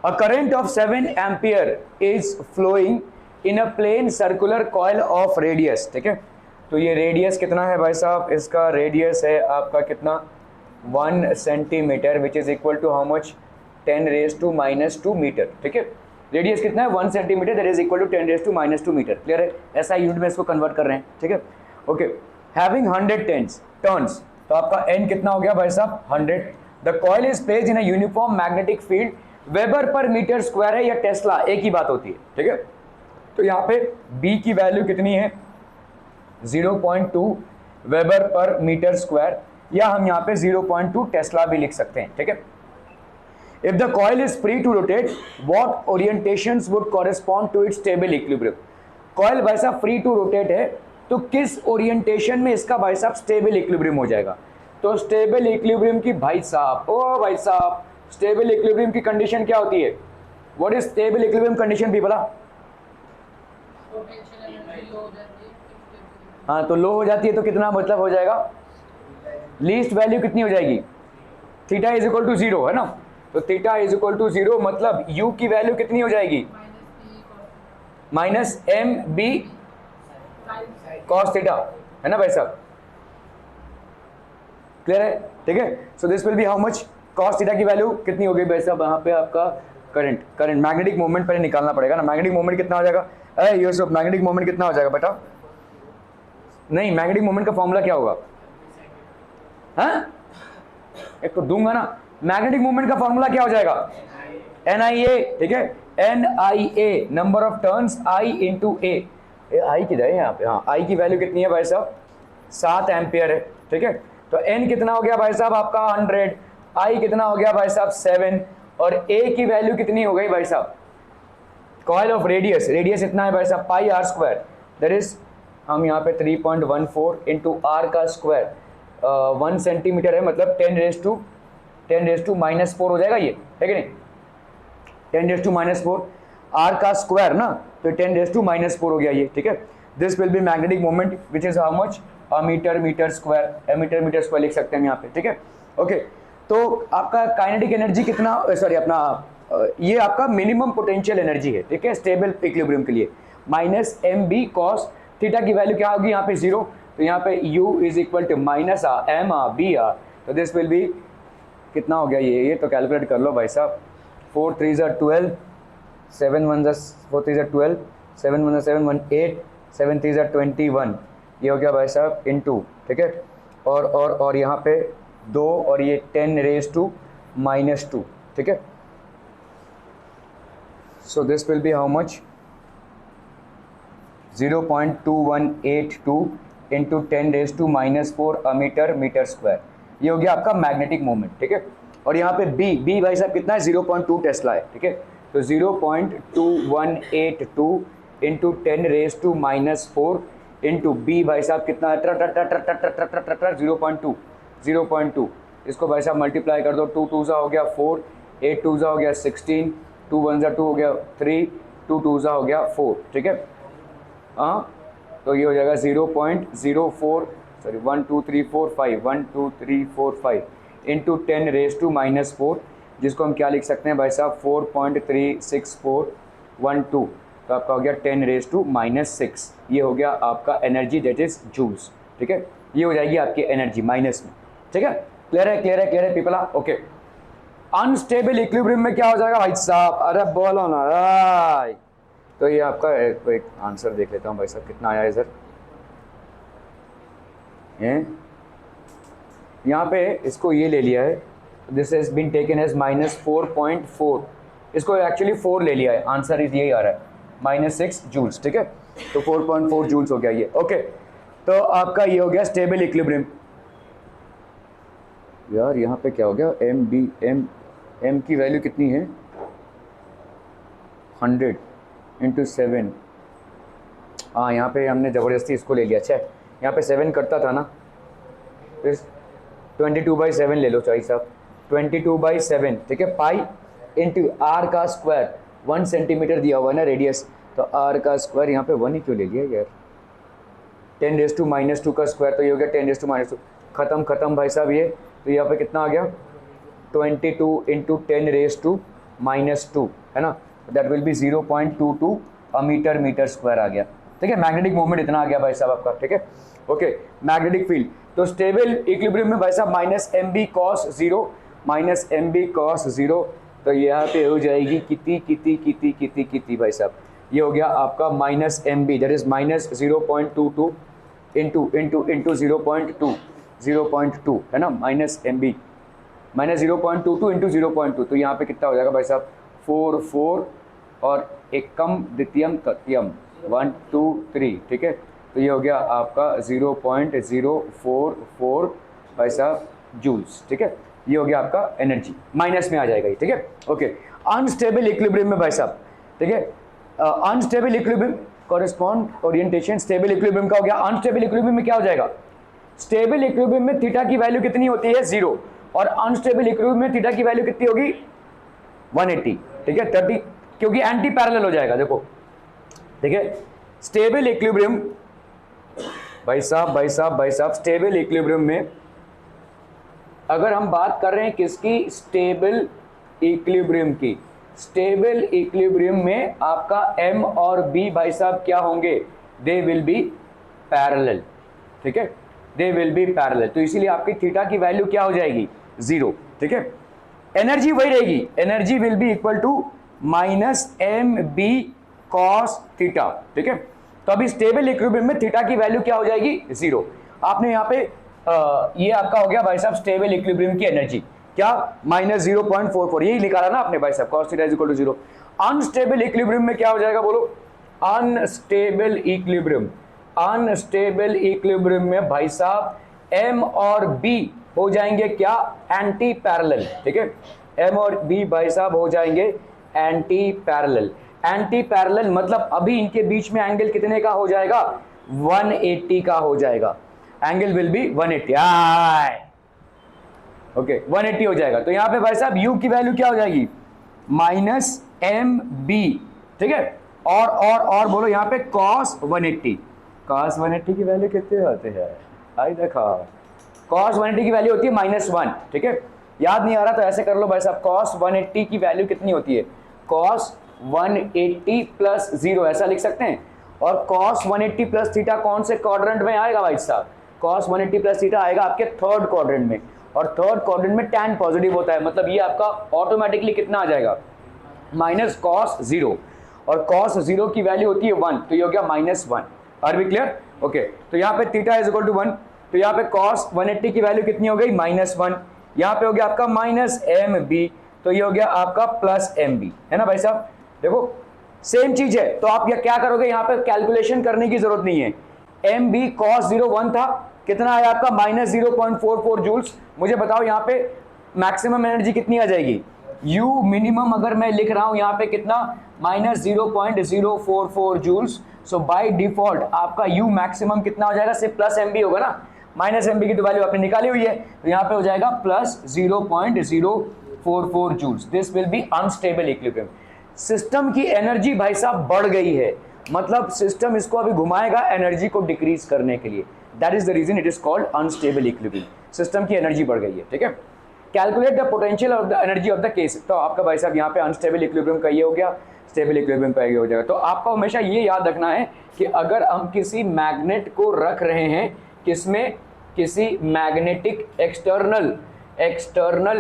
A current of 7 ampere is flowing in a plane circular coil of radius, ठीक है। तो ये radius कितना है भाई साहब, इसका रेडियस है आपका कितना 1 centimetre which is equal to how much 10⁻⁻² metre, ठीक है। रेडियस कितना है 1 centimetre, that is equal to 10⁻⁻² metre, clear है। ऐसा यूनिट में इसको कन्वर्ट कर रहे हैं, ठीक है। ओके, हैविंग 100 टर्न्स, तो आपका n कितना हो गया भाई साहब 100। The coil is placed in a uniform magnetic field, weber per metre square है या टेस्ला, एक ही बात होती है, ठीक है। तो यहाँ पे b की वैल्यू कितनी है 0.2 वेबर पर मीटर स्क्वायर, या हम यहाँ पे 0.2 टेस्ला भी लिख सकते हैं, ठीक है। If the coil is free to rotate, what orientations would correspond to its stable equilibrium? Coil भाई साहब free to rotate है, तो किस ओरिएंटेशन में इसका भाई साहब स्टेबल इक्विलिब्रियम हो जाएगा। तो स्टेबल इक्विलिब्रियम की भाई साहब, ओ भाई साहब, स्टेबल इक्विलिब्रियम की कंडीशन क्या होती है, what is stable equilibrium condition भी बोला। हाँ, तो लो हो जाती है तो कितना मतलब हो जाएगा, लीस्ट वैल्यू कितनी हो जाएगी, थीटा इज इक्वल टू 0, है ना। तो थीटा इज इक्वल टू 0 मतलब u की वैल्यू कितनी हो जाएगी -mb cos थीटा, है ना भाई साहब, क्लियर है, ठीक है। So this will be how much, cos theta की वैल्यू कितनी हो गई भाई साहब, यहाँ पे आपका करंट मैग्नेटिक मोमेंट पहले निकालना पड़ेगा ना। मैग्नेटिक मोमेंट कितना हो जाएगा, अरे ये सब मैग्नेटिक मोमेंट कितना हो जाएगा बेटा, नहीं मैग्नेटिक मोमेंट का फॉर्मूला क्या होगा, हाँ एक तो दूंगा ना। मैग्नेटिक मोमेंट का फॉर्मूला क्या हो जाएगा NIA, ठीक है, NIA number of turns I into A, आई किधर है यहाँ पे, हाँ I की वैल्यू कितनी है भाई साहब 7 एम्पियर है, ठीक है। तो N कितना हो गया भाई साहब आपका 100, I कितना हो गया भाई साहब 7, और A की वैल्यू कितनी हो गई भाई साहब, कॉइल ऑफ रेडियस, रेडियस इतना है भाई साहब पाई r स्क्वायर, दैट इज हम यहाँ पे 3.14 इंटू r का स्क्वायर 1 सेंटीमीटर है, मतलब 10⁻⁻⁻⁴ हो जाएगा ये, है कि नहीं, 10⁻⁻⁴ r का स्क्वायर ना, तो 10⁻⁻⁴ हो गया ये, ठीक है। This will be magnetic moment which is how much metre square, metre square लिख सकते हैं यहाँ पे, ठीक है। ओके, तो आपका काइनेटिक एनर्जी कितना, सॉरी अपना ये आपका मिनिमम पोटेंशियल एनर्जी है, ठीक है, स्टेबल इक्विलिब्रियम के लिए -mb cos थीटा की वैल्यू क्या होगी यहाँ पे 0, तो यहाँ पे u is equal to -m/b/r, तो दिस विल बी कितना हो गया ये तो कैलकुलेट कर लो भाई साहब, 4 3 12, 7 1 4 3 12, 7 1 7 1 8, 7 3 21, ये हो गया भाई साहब इनटू, ठीक है, और यहाँ पे 2 और ये 10⁻⁻², ठीक है। So this will be how much 0.2182 into 10⁻⁻⁴ metre square, ये हो गया आपका मैग्नेटिक मोमेंट, ठीक है। और यहाँ पे b भाई साहब कितना है 0.2 टेस्ला है, ठीक है। तो 0.2182 इंटू 10⁻⁻⁴ इंटू b भाई साहब कितना है 0.2, इसको भाई साहब मल्टीप्लाई कर दो, 2 2 हो गया 4, 8 2 हो गया 16, 2 1 2 हो गया 3, 2 2 हो गया 4, ठीक है। हाँ, तो ये हो जाएगा 0.04, सॉरी 1 2 3 4 5, 1 2 3 4 5 इंटू 10⁻⁻⁴, जिसको हम क्या लिख सकते हैं भाई साहब 4.36412, तो आपका हो गया 10⁻⁻⁶, ये हो गया आपका एनर्जी, दैट इज जूल्स, ठीक है। ये हो जाएगी आपकी एनर्जी माइनस में, ठीक है। क्लियर है पीपला, ओके। अनस्टेबल इक्विलिब्रियम में क्या हो जाएगा भाई साहब, अरे बोलो ना भाई, तो ये आपका एक आंसर देख लेता हूँ भाई साहब कितना आया है सर, यहाँ पे इसको ये ले लिया है, this has been taken as -4.4, इसको एक्चुअली 4 ले लिया है, आंसर इज यही आ रहा है -6 जूल्स, ठीक है। तो 4.4 जूल्स हो गया ये, ओके। तो आपका ये हो गया स्टेबल इक्विलिब्रियम। यार यहाँ पे क्या हो गया, m की वैल्यू कितनी है 100 इंटू 7, हाँ यहाँ पे हमने ज़बरदस्ती इसको ले लिया, अच्छा यहाँ पे 7 करता था ना, फिर 22/7 ले लो चाहिए साहब, 22/7, ठीक है, पाई इंटू आर का स्क्वायर, 1 सेंटीमीटर दिया हुआ है ना रेडियस, तो आर का स्क्वायर यहाँ पे 1 ही क्यों ले लिया यार, 10⁻⁻² का स्क्वायर, तो ये हो गया 10⁻², ख़त्म भाई साहब ये, तो यहाँ पे कितना आ गया 22 इंटू 10⁻⁻², -2 है ना, that will be 0.22 metre metre square आ गया। ठीक है, मैग्नेटिक मोमेंट इतना आ गया भाई साहब आपका। ठीक है, ओके, मैग्नेटिक फील्ड तो स्टेबल इक्विलिब्रियम में भाई साहब -mb cos 0, -mb cos 0, तो यहाँ पे हो जाएगी कितनी भाई साहब, ये हो गया आपका -mb, दैट इज -0.22 इंटू 0.2 है ना, -mb -0.22 इंटू 0.2, तो यहाँ पे कितना हो जाएगा भाई साहब 4 और एकम द्वितीयम तृतीयम 1 2 3। ठीक है, तो ये हो गया आपका 0.044 भाई साहब जूल्स। ठीक है, ये हो गया आपका एनर्जी, माइनस में आ जाएगा ये। ठीक है, ओके, अनस्टेबल इक्विलिब्रियम में भाई साहब, ठीक है, unstable equilibrium correspond orientation stable equilibrium का हो गया। अनस्टेबल इक्विलिब्रियम में क्या हो जाएगा, स्टेबल इक्विलिब्रियम में थीटा की वैल्यू कितनी होती है 0, और अनस्टेबल इक्विलिब्रियम में थीटा की वैल्यू कितनी होगी 180। ठीक है, 30, क्योंकि एंटी पैरेलल हो जाएगा। देखो, ठीक है, स्टेबल इक्विलिब्रियम भाई साहब स्टेबल इक्विलिब्रियम में अगर हम बात कर रहे हैं किसकी, स्टेबल इक्विलिब्रियम की, स्टेबल इक्विलिब्रियम में आपका m और b भाई साहब क्या होंगे, दे विल बी पैरेलल। ठीक है, दे विल बी पैरेलल, तो इसीलिए आपकी थीटा की वैल्यू क्या हो जाएगी 0। ठीक है, एनर्जी वही रहेगी, energy will be equal to -mb cos theta. ठीक है, तो अभी स्टेबल इक्विलिब्रियम में थीटा की वैल्यू क्या हो जाएगी 0। आपने यहाँ पे ये आपका हो गया भाई साहब स्टेबल इक्विलिब्रियम की एनर्जी क्या, -0.44, यही लिखा रहा ना आपने भाई साहब, cos theta is equal to 0। Unstable equilibrium में क्या हो जाएगा बोलो, अनस्टेबल इक्विलिब्रियम, अनस्टेबल इक्विलिब्रियम में भाई साहब m और b हो जाएंगे क्या, एंटी पैरेलल। ठीक है, m और b भाई साहब हो जाएंगे एंटी पैरेलल। एंटी पैरेलल मतलब अभी इनके बीच में एंगल कितने का हो जाएगा, 180 का हो जाएगा, एंगल विल बी 180। ओके, 180 हो जाएगा। तो यहाँ पे भाई साहब u की वैल्यू क्या हो जाएगी -mb। ठीक है, और बोलो यहाँ पे cos 180, cos 180 की वैल्यू कितने होते हैं, आई देखा, cos 180 की वैल्यू होती है -1। ठीक है, याद नहीं आ रहा तो ऐसे कर लो भाई साहब, cos 180 की वैल्यू कितनी होती है, cos 180 प्लस 0 ऐसा लिख सकते हैं। और cos 180 प्लस थीटा कौन से क्वाड्रेंट में आएगा भाई साहब, cos 180 प्लस थीटा आएगा आपके थर्ड क्वाड्रेंट में, और थर्ड क्वाड्रेंट में tan पॉजिटिव होता है, मतलब ये आपका ऑटोमेटिकली कितना आ जाएगा -cos 0, और cos 0 की वैल्यू होती है 1, तो ये हो गया -1। आर वी क्लियर, ओके, तो यहाँ पे थीटा इज इक्वल टू 1, तो यहाँ पे cos 180 की वैल्यू कितनी हो गई -1, यहाँ पे हो गया आपका -mb, तो ये हो गया आपका +mb, है ना भाई साहब। देखो सेम चीज है, तो आप ये क्या करोगे, यहाँ पे कैलकुलेशन करने की जरूरत नहीं है, mb cos 0 1 था, कितना आया आपका -0.44 जूल्स। मुझे बताओ यहाँ पे मैक्सिमम एनर्जी कितनी आ जाएगी, u मिनिमम अगर मैं लिख रहा हूँ यहाँ पे कितना -0.044 जूल्स, सो बाय डिफॉल्ट आपका u मैक्सिमम कितना हो जाएगा, सिर्फ +mb होगा ना, -mb की तो वैल्यू आपने निकाली हुई है, तो यहाँ पे हो जाएगा +0.044 joules. This will be unstable equilibrium. System की एनर्जी भाई साहब बढ़ गई है, मतलब सिस्टम इसको अभी घुमाएगा एनर्जी को डिक्रीज करने के लिए, that is the reason it is called unstable equilibrium. System की एनर्जी बढ़ गई है। ठीक है, calculate the potential of the energy of the case, तो आपका भाई साहब यहाँ पे अनस्टेबल इक्विलिब्रियम का ये हो गया, स्टेबल इक्विलिब्रियम का ये हो जाएगा। तो आपको हमेशा ये याद रखना है कि अगर हम किसी मैग्नेट को रख रहे हैं किसमें, किसी मैग्नेटिक एक्सटर्नल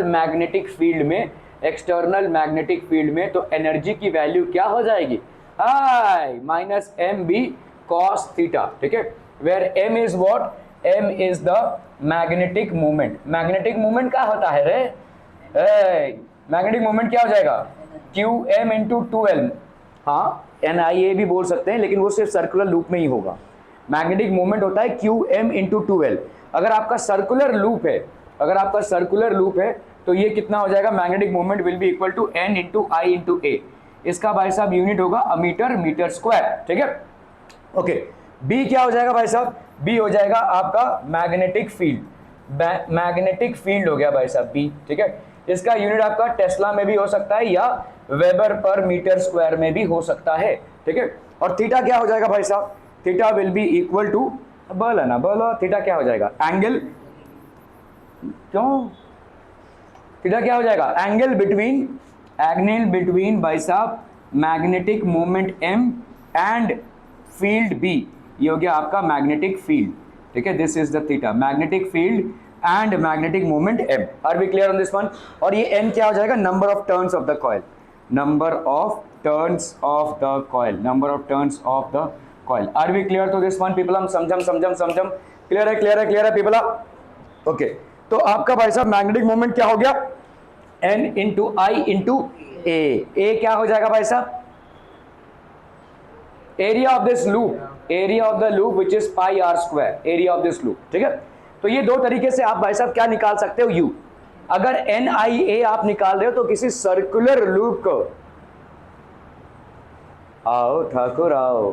मैग्नेटिक फील्ड में, एक्सटर्नल मैग्नेटिक फील्ड में, तो एनर्जी की वैल्यू क्या हो जाएगी, -mb cos थीटा। ठीक है, where m is what, m is the magnetic moment. Magnetic moment क्या होता है रे, मैग्नेटिक मोमेंट क्या हो जाएगा, qm इंटू 2l, हाँ NIA भी बोल सकते हैं, लेकिन वो सिर्फ सर्कुलर लूप में ही होगा। मैग्नेटिक मोमेंट होता है qm इंटू 2l। अगर आपका सर्कुलर लूप है, अगर आपका सर्कुलर लूप है तो ये कितना हो जाएगा, magnetic moment will be equal to n into I into A. इसका भाई साहब यूनिट होगा अमीटर मीटर स्क्वायर। ठीक है, ओके, b क्या हो जाएगा भाई साहब, b हो जाएगा आपका मैग्नेटिक फील्ड, मैग्नेटिक फील्ड हो गया भाई साहब b। ठीक है, इसका यूनिट आपका टेस्ला में भी हो सकता है या वेबर पर मीटर स्क्वायर में भी हो सकता है। ठीक है, और थीटा क्या हो जाएगा भाई साहब, theta will be equal to, बोलो ना बोलो, थीटा क्या हो जाएगा, एंगल, क्यों थीटा क्या हो जाएगा, एंगल बिटवीन एंगल बिटवीन भाई साहब magnetic moment m and field b, ये हो गया आपका मैग्नेटिक फील्ड, ठीक है, this is the theta, magnetic field and magnetic moment m, are we clear on this one. और ये m क्या हो जाएगा, number of turns of the coil, number of turns of the coil, number of turns of the coil, are we clear to this one people, हम समझम, clear है, clear है, clear है पीपल, ओके। तो आपका भाई साहब मैग्नेटिक मोमेंट क्या हो गया, n into I into A क्या हो जाएगा भाई साहब, area of this loop, area of the loop which is pi R square, area of this loop, ठीक है। तो ये दो तरीके से आप भाई साहब क्या निकाल सकते हो, यू, अगर एन आई ए आप निकाल रहे हो तो किसी सर्कुलर लूप को, आओ ठाकुर आओ,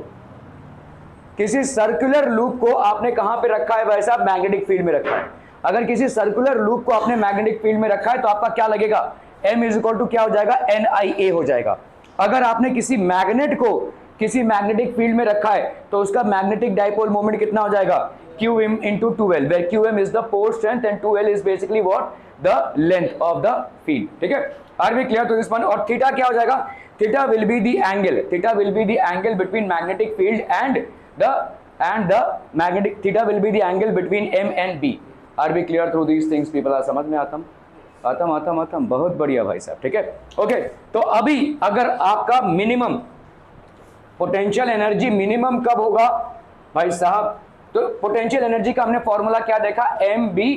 किसी सर्कुलर लूप को आपने कहां पे रखा है भाई साहब, मैग्नेटिक फील्ड में रखा है। अगर किसी सर्कुलर लूप को आपने मैग्नेटिक फील्ड में रखा है तो आपका क्या लगेगा, m इज इक्वल टू क्या हो जाएगा, एन आई ए हो जाएगा। अगर आपने किसी मैग्नेट को किसी मैग्नेटिक फील्ड में रखा है तो उसका मैग्नेटिक डाइपोल मोमेंट कितना हो जाएगा, qm into 2l, where qm is the pole strength and 2l is basically what, the length of the field, ठीक है, are we clear to this one। और थीटा क्या हो जाएगा, theta will be the angle, theta will be the angle between magnetic field and the magnetic, theta will be the angle between m and b, are we clear through these things people, समझ में आतम, बहुत बढ़िया भाई साहब, ठीक है, okay. तो अभी अगर आपका मिनिमम पोटेंशियल एनर्जी मिनिमम कब होगा भाई साहब, तो पोटेंशियल एनर्जी का हमने फॉर्मूला क्या देखा, एम बी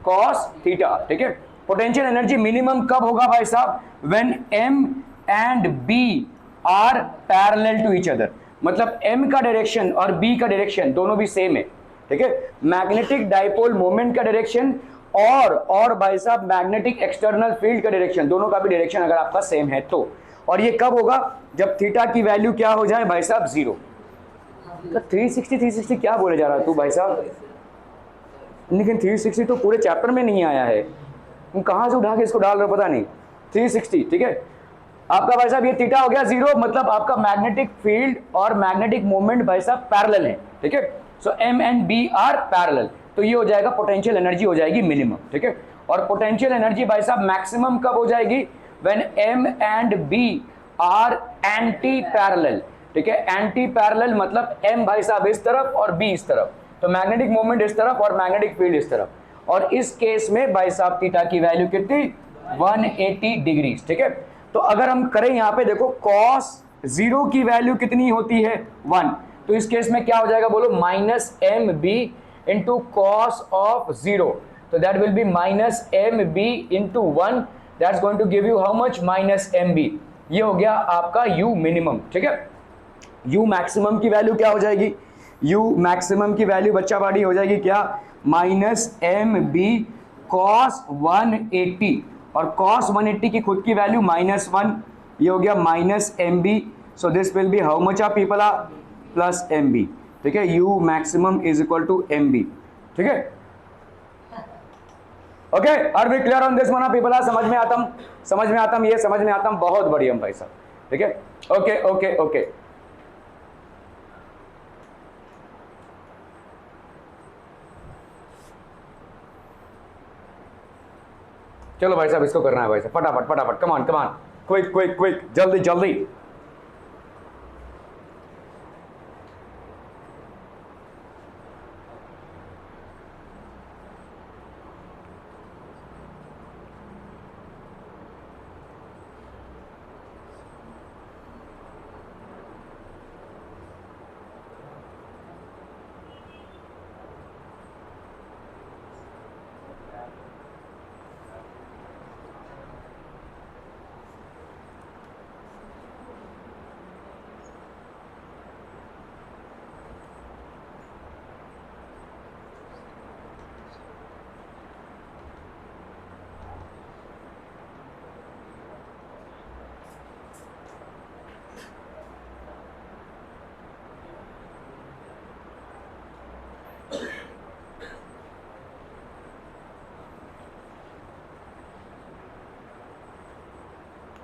कॉस थीटा, ठीक है। पोटेंशियल एनर्जी मिनिमम कब होगा भाई साहब, when M and B are parallel to each other, मतलब एम का डायरेक्शन और बी का डायरेक्शन दोनों भी सेम है, ठीक है, मैग्नेटिक डाइपोल मोमेंट का डायरेक्शन और भाई साहब मैग्नेटिक एक्सटर्नल फील्ड का डायरेक्शन, दोनों का भी डायरेक्शन अगर आपका सेम है तो, और ये कब होगा, जब थीटा की वैल्यू क्या हो जाए भाई साहब, 0। तो 360 क्या बोले जा रहा तू भाई साहब, लेकिन 360 तो पूरे चैप्टर में नहीं आया है, तुम कहां से उठा के इसको डाल रहे हो पता नहीं, 360, ठीक है। आपका भाई साहब ये थीटा हो गया 0, मतलब आपका मैग्नेटिक फील्ड और मैग्नेटिक मोमेंट भाई साहब पैरेलल है, ठीक है। So M and B are parallel, तो ये हो जाएगा पोटेंशियल एनर्जी हो जाएगी मिनिमम, ठीक है। और पोटेंशियल एनर्जी भाई साहब मैक्सिमम कब हो जाएगी, when m and b are anti parallel, ठीक है, एंटी पैरेलल मतलब m भाई साहब इस तरफ और b इस तरफ, तो मैग्नेटिक मोमेंट इस तरफ और मैग्नेटिक फील्ड इस तरफ, और इस केस में भाई साहब थीटा की वैल्यू कितनी, 180 डिग्री, ठीक है। तो अगर हम करें यहाँ पे देखो cos 0 की वैल्यू कितनी होती है, 1, तो इस केस में क्या हो जाएगा बोलो, minus M B into cos of 0, तो that will be minus M B into 1, that's going to give you how much, minus mb, ये हो गया आपका u मिनिमम, ठीक है। u मैक्सिमम की वैल्यू क्या हो जाएगी, u मैक्सिमम की वैल्यू बच्चा बाड़ी हो जाएगी क्या, माइनस एम बी कॉस 180, और कॉस 180 की खुद की वैल्यू -1, ये हो गया minus M B, so this will be how much of people are, plus M B, ठीक है, u maximum is equal to M B, ठीक है, okay, are we clear on this one people, समझ में आतम, ये समझ में आतम, बहुत बढ़िया भाई साहब, ठीक है, ओके ओके ओके। चलो भाई साहब इसको करना है भाई साहब, फटाफट फटाफट, कमान कमान, क्विक क्विक क्विक, जल्दी जल्दी।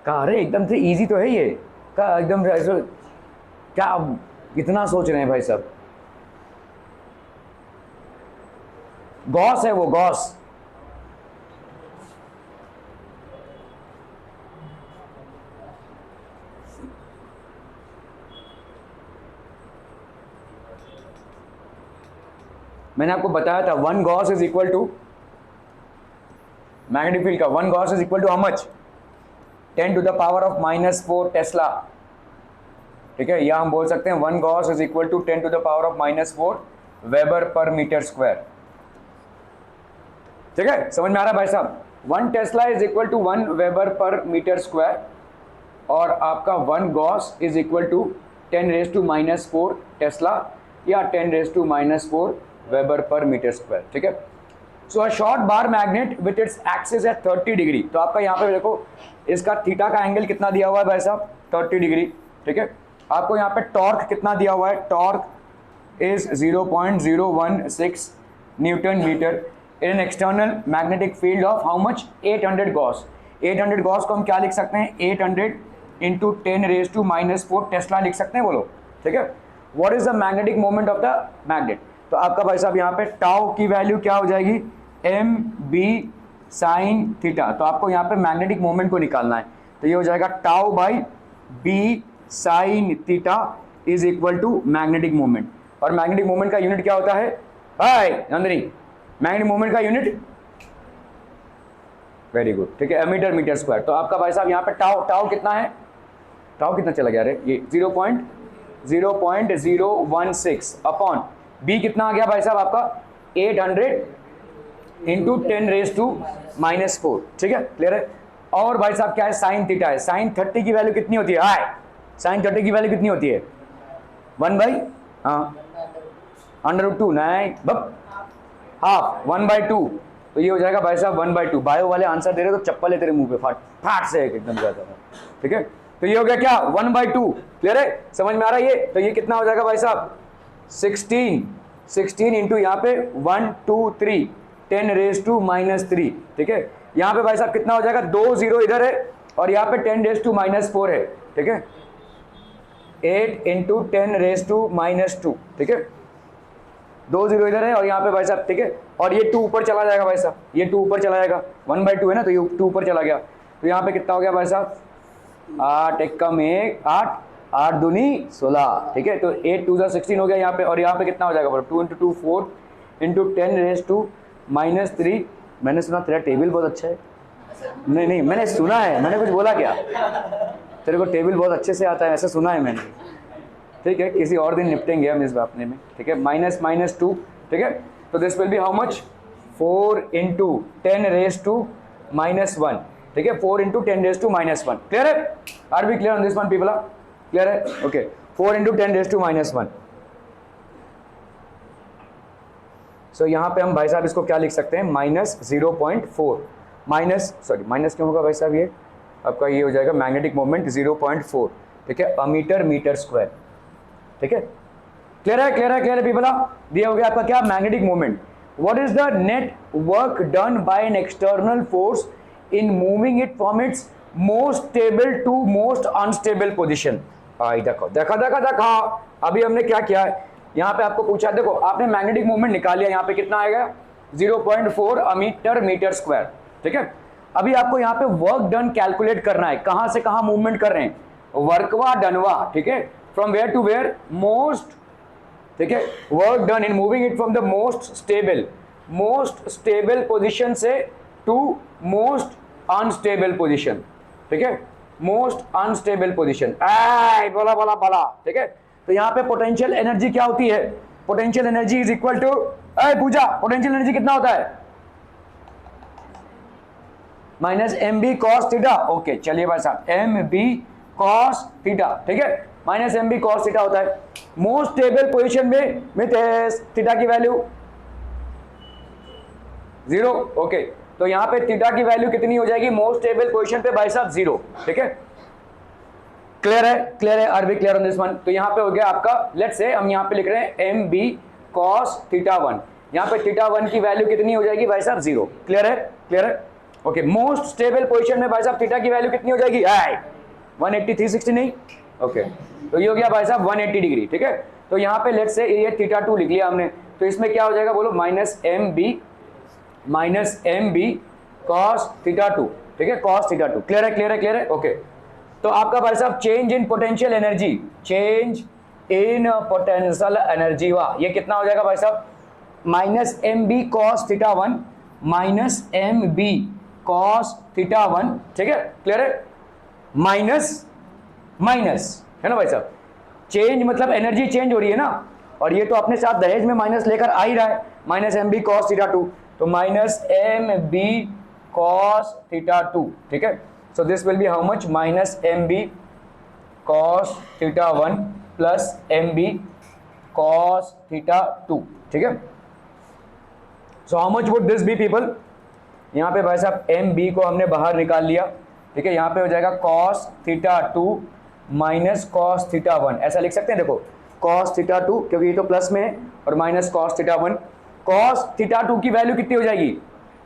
कहा अरे एकदम से इजी तो है ये, कहा एकदम से क्या इतना सोच रहे हैं भाई साहब, गॉस है वो, गॉस मैंने आपको बताया था 1 gauss is equal to magnetic field का 1 gauss is equal to how much 10 to the power of -4 tesla, ठीक है, या हम बोल सकते हैं 1 gauss is equal to 10 to the power of -4 weber per metre square, ठीक है, समझ में आ रहा है भाई साहब। 1 tesla is equal to 1 weber per metre square और आपका 1 gauss is equal to 10⁻⁻⁴ tesla या 10⁻⁻⁴ वेबर पर मीटर स्क्वायर, ठीक है। So a short bar magnet with its axis at 30 degree, तो आपका यहाँ पे देखो इसका थीटा का एंगल कितना दिया हुआ है भाई साहब 30 डिग्री, ठीक है। आपको यहाँ पे टॉर्क कितना दिया हुआ है, torque is 0.016 newton metre in an external magnetic field of how much 800 gauss. 800 gauss को हम क्या लिख सकते हैं, 800 इंटू 10⁻⁻⁴ टेस्ला लिख सकते हैं, बोलो, ठीक है। What is the magnetic moment of the magnet, तो आपका भाई साहब यहाँ पे टाउ की वैल्यू क्या हो जाएगी, एम बी साइन थीटा, तो आपको यहाँ पे मैग्नेटिक मोमेंट को निकालना है, तो ये हो जाएगा tau by B sine theta is equal to magnetic moment. और मैग्नेटिक मोमेंट का यूनिट क्या होता है भाई नंदनी, मैग्नेटिक मोमेंट का यूनिट, वेरी गुड, ठीक है, मीटर मीटर स्क्वायर। तो आपका भाई साहब यहाँ पे टाउ कितना है, टाउ कितना चला गया रे, ये 0.016 अपॉन बी कितना आ गया भाई साहब आपका 800 इंटू 10⁻⁻⁴, ठीक है, क्लियर है। और भाई साहब क्या है, साइन थीटा है, साइन 30 की वैल्यू कितनी होती है, हाय साइन 30 की वैल्यू कितनी होती है 1/, हाँ √2 नहीं बब हाफ 1/2, तो ये हो जाएगा भाई साहब 1/2। बायो वाले आंसर दे रहे तो चप्पल है तेरे मुंह पे फाट से एकदम ज्यादा, ठीक है। तो ये हो गया क्या 1/2, क्लियर है, समझ में आ रहा है ये। तो ये कितना हो जाएगा भाई साहब 16 इंटू यहाँ पे 1 2 3 10⁻⁻3, ठीक है। यहाँ पे भाई साहब कितना हो जाएगा, 2 0 इधर है और यहाँ पे 10⁻⁴ है, ठीक है, 8 इंटू 10⁻⁻2, ठीक है, 2 0 इधर है और यहाँ पे भाई साहब, ठीक है, और ये 2 ऊपर चला जाएगा भाई साहब, ये 2 ऊपर चला जाएगा, 1/2 है ना, तो ये 2 ऊपर चला गया, तो यहाँ पे कितना हो गया भाई साहब 8 1 कम 1 8 8 दूनी 16, ठीक है। तो 8 2 16 हो गया यहाँ पे, और यहाँ पे कितना हो जाएगा 2 इंटू 2 4 इंटू 10⁻⁻3। मैंने सुना तेरा टेबल बहुत अच्छा है, नहीं मैंने सुना है, मैंने कुछ बोला क्या, तेरे को टेबल बहुत अच्छे से आता है ऐसा सुना है मैंने, ठीक है, किसी और दिन निपटेंगे हम इस बापने में, ठीक है, -2, ठीक है। तो this will be how much 4 into 10⁻⁻1, ठीक है, 4 इंटू 10⁻⁻1, क्लियर है, are be clear on this one people, clear है, ओके, 4 इंटू 10⁻⁻1। सो यहाँ पे हम भाई साहब इसको क्या लिख सकते हैं -0.4, माइनस क्यों होगा भाई साहब, ये आपका ये हो जाएगा मैग्नेटिक मोमेंट 0.4, ठीक है, मीटर मीटर स्क्वायर, ठीक है, क्लियर है पीपल। दिया हो गया आपका क्या magnetic moment. What is the net work done by an external force in moving it from its most stable to most unstable position. देखा अभी हमने क्या किया है, यहाँ पे आपको पूछा, देखो आपने मैग्नेटिक मूवमेंट निकाल लिया, यहाँ पे कितना आएगा 0.4 मीटर मीटर स्क्वायर, ठीक है। अभी आपको यहाँ पे वर्क डन कैलकुलेट करना है, कहाँ से कहाँ मूवमेंट कर रहे हैं, वर्कवा डनवा, ठीक है, from where to where most, ठीक है, work done in moving it from the most stable position से टू मोस्ट अनस्टेबल पोजीशन, ठीक है, मोस्ट अनस्टेबल पोजीशन, बोला, ठीक है। तो यहाँ पे पोटेंशियल एनर्जी क्या होती है, potential energy is equal to, Puja potential energy कितना होता है -mb cos थीटा, ओके चलिए भाई साहब mb cos थीटा, ठीक है, -mb cos थीटा होता है मोस्ट स्टेबल पोजीशन में थीटा की वैल्यू 0, ओके। तो यहाँ पे थीटा की वैल्यू कितनी हो जाएगी मोस्ट स्टेबल पोजीशन पे भाई साहब 0, ठीक है, क्लियर है, are be clear on this one. तो यहाँ पे हो गया आपका, लेट्स से हम यहाँ पे लिख रहे हैं mb cos थीटा 1, यहाँ पे थीटा 1 की वैल्यू कितनी हो जाएगी भाई साहब 0, क्लियर है, ओके। मोस्ट स्टेबल पोजीशन में भाई साहब थीटा की वैल्यू कितनी हो जाएगी 180 360 नहीं, ओके, तो ये हो गया भाई साहब 180 डिग्री, ठीक है। तो यहाँ पे लेट्स से ये थीटा 2 लिख लिया हमने, तो इसमें क्या हो जाएगा बोलो -mb cos थीटा 2, ठीक है, cos थीटा 2, क्लियर है, ओके। तो आपका भाई साहब चेंज इन पोटेंशियल एनर्जी वाह, ये कितना हो जाएगा भाई साहब minus M B cos theta one, minus M B cos theta one, ठीक है, क्लियर है, माइनस माइनस, है ना भाई साहब, चेंज मतलब एनर्जी चेंज हो रही है ना, और ये तो अपने साथ दहेज में माइनस लेकर आ ही रहा है, minus M B cos theta two, तो minus M B cos theta two, ठीक है, so this will be how much, minus M B cos theta one plus M B cos theta two, ठीक है, so how much would this be people, यहाँ पे भाई साहब M B को हमने बाहर निकाल लिया, ठीक है, यहाँ पे हो जाएगा cos theta to minus cos theta one, ऐसा लिख सकते हैं, देखो कॉस थीटा टू क्योंकि ये तो प्लस में है, और minus cos theta one, cos theta to की वैल्यू कितनी हो जाएगी,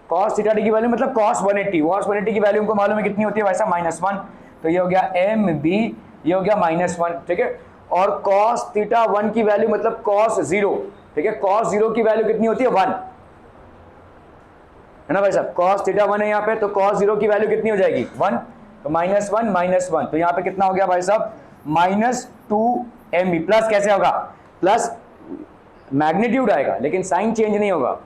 कॉस थीटा टू की वैल्यू मतलब कॉस 180, कॉस 180 की वैल्यू हमको मालूम है कितनी होती है वैसा माइनस वन, तो ये हो गया एम बी, ये हो गया माइनस वन, ठीक है, और कॉस थीटा वन की वैल्यू मतलब कॉस जीरो, ठीक है, कॉस जीरो की वैल्यू कितनी होती है वन, है ना भाई साहब, कॉस थीटा वन है यहाँ पे, तो कॉस जीरो की वैल्यू कितनी हो जाएगी वन, तो माइनस वन, तो यहाँ पे कितना हो गया भाई साहब minus two M B, plus कैसे होगा, प्लस मैग्नीट्यूड आएगा लेकिन साइन चेंज नहीं होगा,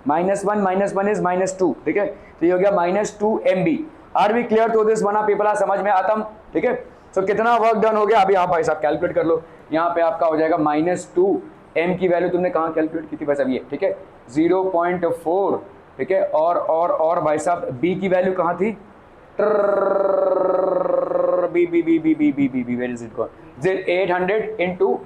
minus one is minus two, ठीक है, तो ये हो गया minus two M B, are we clear to this one people, समझ में आता, ठीक है, तो कितना वर्क डन हो गया, अभी आप भाई साहब कैलकुलेट कर लो, यहाँ पे आपका हो जाएगा माइनस टू एम की वैल्यू तुमने कहाँ कैलकुलेट की थी भाई साहब, ये ठीक है 0.4, ठीक है, और भाई साहब बी की वैल्यू कहाँ थी, B where is it gone, 800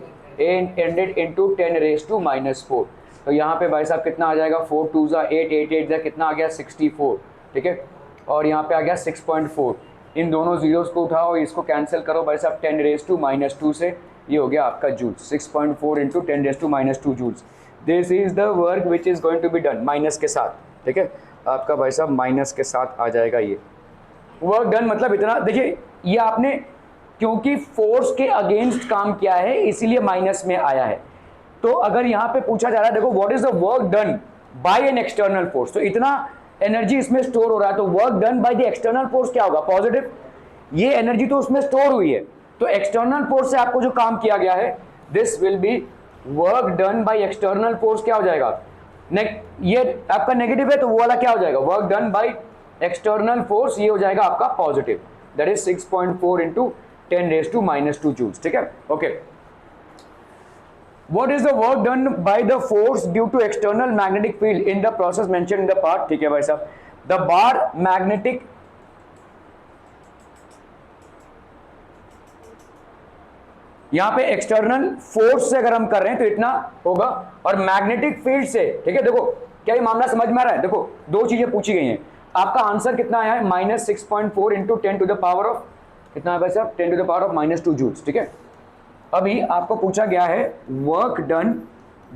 into 10 raise to minus 4, तो यहाँ पे भाई साहब कितना आ जाएगा 4 2 जा 8 8 8 जा कितना आ गया 64, ठीक है, और यहाँ पे आ गया 6.4, इन दोनों जीरोस को उठाओ, इसको कैंसिल करो भाई साहब 10 रेज टू माइनस 2 से, ये हो गया आपका joules, 6.4 into 10 raise to minus 2 joules, this is the work which is going to be done, minus के साथ, ठीक है, आपका भाई साहब माइनस के साथ आ जाएगा ये वर्क डन, मतलब इतना, देखिए ये आपने क्योंकि फोर्स के अगेंस्ट काम किया है इसीलिए माइनस में आया है, तो अगर यहाँ पे पूछा जा रहा है देखो what is the work done by an external force, तो इतना एनर्जी इसमें स्टोर हो रहा है, तो work done by the external force क्या होगा, पॉजिटिव, ये एनर्जी तो उसमें स्टोर हुई है, तो एक्सटर्नल फोर्स से आपको जो काम किया गया है this will B work done by external force, क्या हो जाएगा, ये आपका नेगेटिव है तो वो वाला क्या हो जाएगा, work done by external force, ये हो जाएगा आपका positive, that is 6.4 into 10 raise to minus 2 joules, ठीक है, okay, what is the work done by the force due to external magnetic field in the process mentioned in the part, ठीक है भाई साहब, the bar magnetic, यहां पे external force से अगर हम कर रहे हैं तो इतना होगा, और मैग्नेटिक फील्ड से, ठीक है, देखो क्या ये मामला समझ में आ रहा है, देखो दो चीजें पूछी गई हैं, आपका आंसर कितना आया है minus 6.4 into 10 to the power of कितना है भाई साहब 10 to the power of minus 2 joules, ठीक है, अभी आपको पूछा गया है work done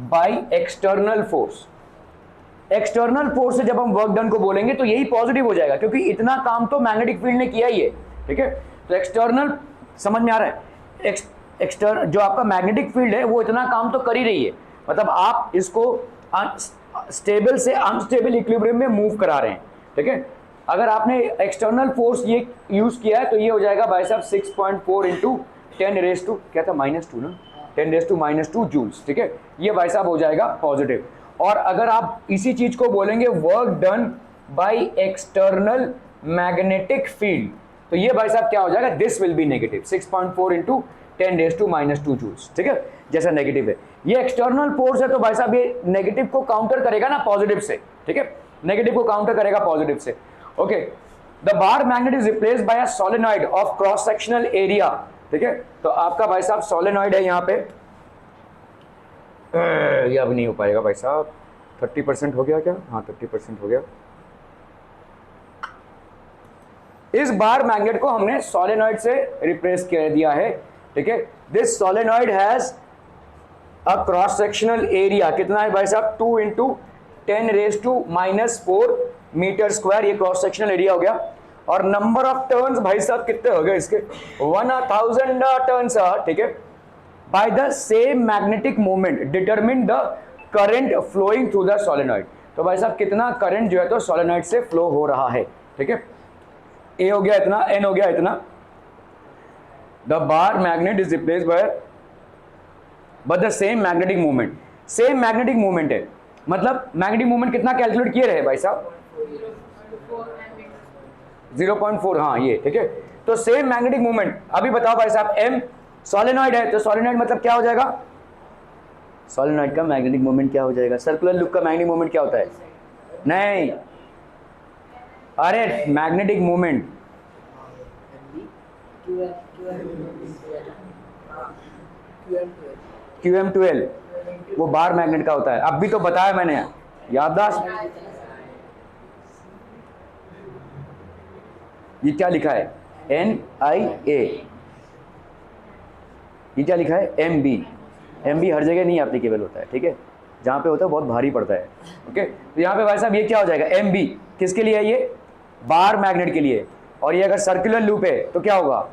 by external force, external force से जब हम वर्क डन को बोलेंगे तो यही पॉजिटिव हो जाएगा क्योंकि इतना काम तो मैग्नेटिक फील्ड ने किया ही है, ठीक है, तो एक्सटर्नल समझ में आ रहा है, एक्सटर्नल जो आपका मैग्नेटिक फील्ड है वो इतना काम तो कर ही रही है, मतलब आप इसको स्टेबल से अनस्टेबल इक्विलिब्रियम में मूव करा रहे हैं, ठीक है, अगर आपने एक्सटर्नल फोर्स ये यूज किया है तो ये हो जाएगा भाई साहब 6.4 इंटू 10 रेज टू क्या था माइनस 2 ना 10 रेज टू माइनस 2 जूल्स, ठीक है, ये भाई साहब हो जाएगा पॉजिटिव, और अगर आप इसी चीज को बोलेंगे work done by external magnetic field तो ये भाई साहब क्या हो जाएगा this will be negative 6.4 into 10 raise to minus 2 joules, ठीक है, जैसा नेगेटिव है, ये एक्सटर्नल फोर्स है तो भाई साहब ये नेगेटिव को काउंटर करेगा ना पॉजिटिव से, ठीक है, नेगेटिव को काउंटर करेगा पॉजिटिव से, okay, the bar magnet is replaced bye a solenoid of cross sectional area, ठीक है, तो आपका भाई साहब सोलेनॉइड है यहाँ पे, ये अब नहीं हो पाएगा भाई साहब, 30% हो गया क्या, हाँ 30% हो गया, इस बार मैग्नेट को हमने सोलेनॉइड से रिप्लेस कर दिया है, ठीक है, this solenoid has a cross sectional area कितना है भाई साहब 2 into 10 raise to minus 4 metre square, ये क्रॉस सेक्शनल एरिया हो गया, और नंबर ऑफ टर्न्स भाई साहब कितने हो गए इसके 1000 टर्न्स, ठीक है, by the same magnetic moment determine the current flowing through the solenoid, तो भाई साहब कितना करंट जो है तो सोलेनॉइड से फ्लो हो रहा है, ठीक है, ए हो गया इतना, एन हो गया इतना, the bar magnet is replaced bye the same magnetic movement, same magnetic movement है, मतलब मैग्नेटिक मोमेंट कितना कैलकुलेट किए रहे भाई साहब? 0.4, हाँ ये ठीक है। तो सेम मैग्नेटिक मोमेंट, अभी बताओ भाई साहब, m सोलेनॉइड है, तो सोलेनॉइड मतलब क्या हो जाएगा? सोलेनॉइड का मैग्नेटिक मोमेंट क्या हो जाएगा? सर्कुलर लूप का मैग्नेटिक मोमेंट क्या होता है? नहीं, अरे मैग्नेटिक मोमेंट QM12 वो बार मैग्नेट का होता है। अब भी तो बताया मैंने, याददाश्त। ये क्या लिखा है? NIA। ये क्या लिखा है? MB। MB हर जगह नहीं एप्लीकेबल होता है, ठीक है, जहाँ पे होता है बहुत भारी पड़ता है। ओके, तो यहाँ पे भाई साहब ये क्या हो जाएगा? MB किसके लिए है? ये बार मैग्नेट के लिए। और ये अगर सर्कुलर लूप है तो क्या होगा?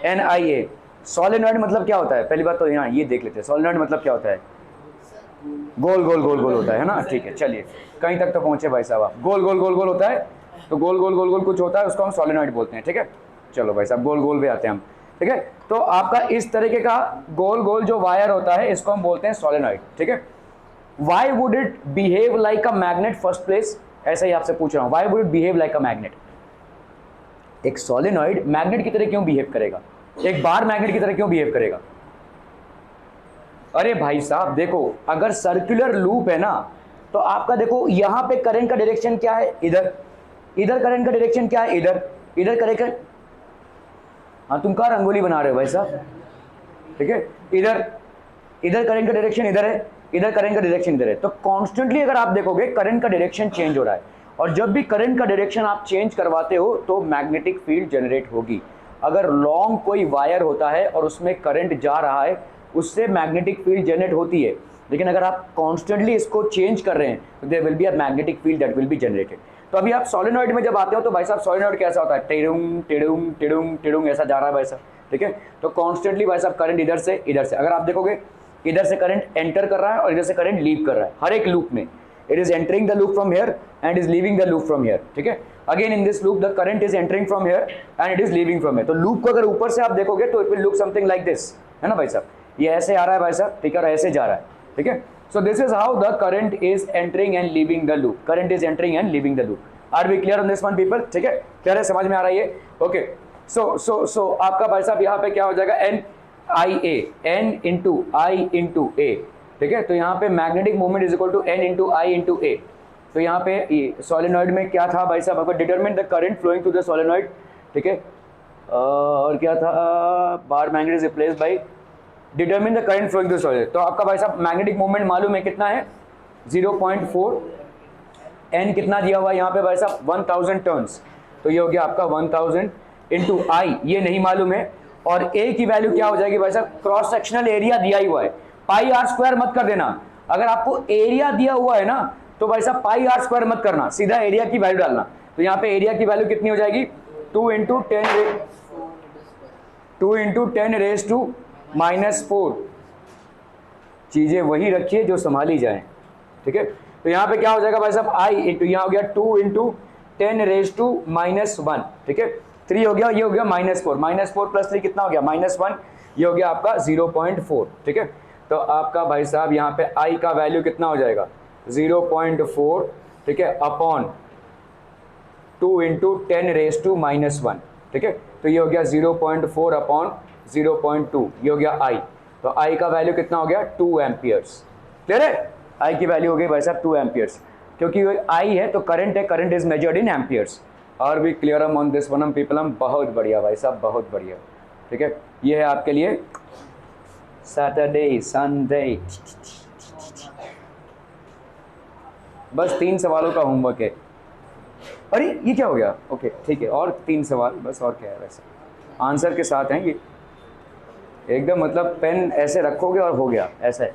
NIA। सोलेनॉइड मतलब क्या होता है? पहली बात तो यहाँ ये देख लेते हैं, सोलेनॉइड मतलब क्या होता है? गोल गोल गोल गोल होता है ना, ठीक है। चलिए कहीं तक तो पहुंचे भाई साहब आप। गोल गोल गोल गोल होता है, तो गोल गोल गोल गोल कुछ होता है, उसको हम सोलेनॉइड बोलते हैं, ठीक है। चलो भाई साहब गोल गोल पे आते हैं हम, ठीक है। तो आपका इस तरीके का गोल गोल जो वायर होता है इसको हम बोलते हैं सोलेनॉइड, ठीक है। Why would it behave like a magnet? First place ऐसा ही आपसे पूछ रहा हूँ, why would it behave like a magnet? एक सोलेनॉइड मैग्नेट की तरह क्यों बिहेव करेगा? एक बार मैग्नेट की तरह क्यों बिहेव करेगा? अरे भाई साहब देखो, अगर सर्कुलर लूप है ना, तो आपका देखो यहाँ पे करंट का डायरेक्शन क्या है? इधर। इधर करंट का डायरेक्शन क्या है? इधर। इधर करंट, हाँ तुम कहाँ रंगोली बना रहे हो भाई साहब, ठीक है। इधर इधर करंट का डायरेक्शन इधर है, इधर करंट का डायरेक्शन इधर है। तो कॉन्स्टेंटली अगर आप देखोगे करंट का डायरेक्शन चेंज हो रहा है, और जब भी करंट का डायरेक्शन आप चेंज करवाते हो तो मैग्नेटिक फील्ड जनरेट होगी। अगर लॉन्ग कोई वायर होता है और उसमें करंट जा रहा है, उससे मैग्नेटिक फील्ड जनरेट होती है। लेकिन अगर आप कॉन्स्टेंटली इसको चेंज कर रहे हैं तो there will be a magnetic field that will be generated. तो अभी आप सोलेनॉइड में जब आते हो तो भाई साहब सोलेनॉइड कैसा होता है? टेडुंग टेडुंग टेडुंग टेडुंग ऐसा जा रहा है भाई साहब, ठीक है। तो कॉन्स्टेंटली भाई साहब करंट इधर से इधर से, अगर आप देखोगे इधर से करंट एंटर कर रहा है और इधर से करंट लीव कर रहा है, हर एक लूप में। It is entering the loop from here and is leaving the loop from here, ठीक है। Again in this loop the current is entering from here and it is leaving from here. तो loop को अगर ऊपर से आप देखोगे तो it will look something like this, है ना भाई साहब। ये ऐसे आ रहा है भाई साहब, ठीक है, और ऐसे जा रहा है, ठीक है। So this is how the current is entering and leaving the loop. Current is entering and leaving the loop. Are we clear on this one people? ठीक है, क्लियर है, समझ में आ रही है? ओके, सो आपका भाई साहब यहाँ पे क्या हो जाएगा? NIA, N into I into A, ठीक है। तो यहाँ पे magnetic moment is equal to N into I into A. तो यहाँ पे सोलेनॉइड में क्या था भाई साहब? आपको determine the current flowing through the solenoid, ठीक है। और क्या था? Bar magnet is replaced by determine the current flowing through solenoid. तो आपका भाई साहब मैग्नेटिक मोमेंट मालूम है कितना है? 0.4। N कितना दिया हुआ है यहाँ पे भाई साहब? 1000 टर्न्स। तो ये हो गया आपका 1000 इंटू आई, ये नहीं मालूम है। और A की वैल्यू क्या हो जाएगी भाई साहब? क्रॉस सेक्शनल एरिया दिया ही हुआ है, पाई आर स्क्वायर मत कर देना। अगर आपको एरिया दिया हुआ है ना तो भाई साहब पाई आर स्क्वायर मत करना, सीधा एरिया की वैल्यू डालना। तो यहाँ पे एरिया की वैल्यू कितनी हो जाएगी? 2 इंटू 10 रेज टू -4। चीजें वही रखिए जो संभाली जाए, ठीक है। तो यहाँ पे क्या हो जाएगा भाई साहब? आई इंटू, यहाँ हो गया 2 इंटू 10 रेज टू -1, ठीक है। 3 हो गया, ये हो गया -4, -4 प्लस 3 कितना हो गया? -1, ये हो गया आपका 0.4, ठीक है। तो आपका भाई साहब यहाँ पे आई का वैल्यू कितना हो जाएगा? 0.4, ठीक है, अपॉन 2 इंटू 10 रेज टू -1, ठीक है। तो ये हो गया 0.4 अपॉन 0.2, ये हो गया आई। तो आई का वैल्यू कितना हो गया? 2 एम्पियर्स। क्लियर है? आई की वैल्यू हो गई भाई साहब 2 एम्पियर्स, क्योंकि आई है तो करंट है, current is measured in amperes. और भी clear on this one people? हम बहुत बढ़िया भाई साहब, बहुत बढ़िया, ठीक है। ये है आपके लिए सैटरडे संडे, बस 3 सवालों का होमवर्क है। अरे ये क्या हो गया? ओके ठीक है, और 3 सवाल बस, और क्या है वैसे, आंसर के साथ हैं ये एकदम, मतलब पेन ऐसे रखोगे और हो गया, ऐसा है।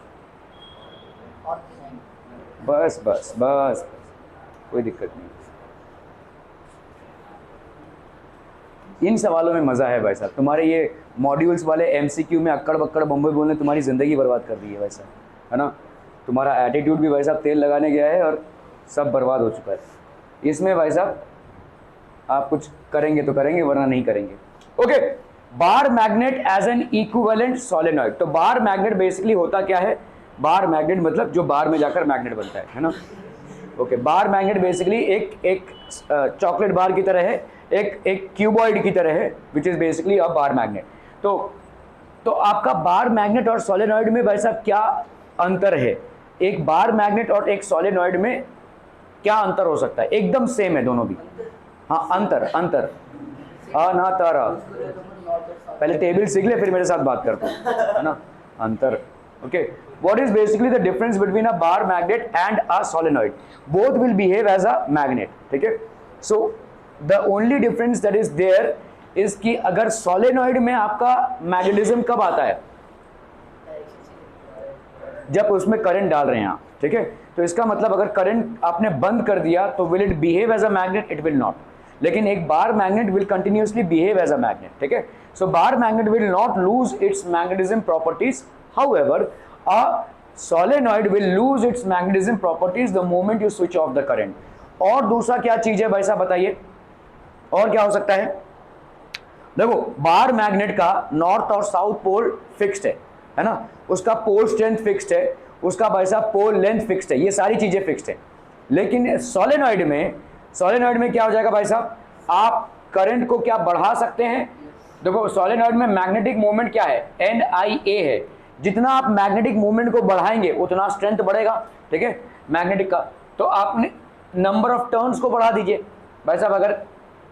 बस बस बस, कोई दिक्कत नहीं। इन सवालों में मज़ा है भाई साहब। तुम्हारे ये मॉड्यूल्स वाले MCQ में अक्कड़ बक्कड़ बम्बई बोलने तुम्हारी ज़िंदगी बर्बाद कर दी है भाई साहब, है ना। तुम्हारा एटीट्यूड भी भाई साहब तेल लगाने गया है और सब बर्बाद हो चुका है। इसमें भाई साहब आप कुछ करेंगे तो करेंगे, वरना नहीं करेंगे। Okay, bar magnet as an equivalent solenoid. तो बार मैग्नेट बेसिकली होता क्या है? बार मैग्नेट मतलब जो बार में जाकर मैग्नेट बनता है ना। ओके, बार मैग्नेट बेसिकली एक चॉकलेट बार की तरह है, एक क्यूबॉइड की तरह है, which is basically a bar magnet. तो आपका बार मैग्नेट और सोलेनॉइड में भाई साहब क्या अंतर है? एक बार मैग्नेट और एक सोलेनॉइड में क्या अंतर हो सकता है? एकदम सेम है दोनों भी। हाँ, अंतर पहले टेबल सीख ले फिर मेरे साथ बात करते है ना। अंतर, okay. What is basically the difference between a bar magnet and a solenoid? Both will behave as a magnet, ठीक है। So the only difference that is there is कि अगर सोलेनॉइड में आपका मैग्नेटिज्म कब आता है? जब उसमें करंट डाल रहे हैं आप, ठीक है। तो इसका मतलब अगर करंट आपने बंद कर दिया तो will it behave as a magnet? It will not. लेकिन एक bar magnet will continuously behave as a magnet, ठीक है। So bar magnet will not lose its magnetism properties, however a solenoid will lose its magnetism properties the moment you switch off the current। और दूसरा क्या चीज है भाई साहब बताइए, और क्या हो सकता है? देखो, बार मैग्नेट का नॉर्थ और साउथ पोल फिक्स्ड है ना, उसका पोल स्ट्रेंथ फिक्स्ड है, उसका भाई साहब पोल लेंथ फिक्स्ड है, ये सारी चीजें फिक्स्ड है। लेकिन सोलेनॉइड में क्या हो जाएगा भाई साहब? आप करंट को क्या बढ़ा सकते हैं? देखो, सोलेनॉइड में मैग्नेटिक मोमेंट क्या है? NIA है। जितना आप मैग्नेटिक मूवमेंट को बढ़ाएंगे उतना स्ट्रेंथ बढ़ेगा, ठीक है, मैग्नेटिक का। तो आपने नंबर ऑफ टर्न्स को बढ़ा दीजिए भाई साहब, अगर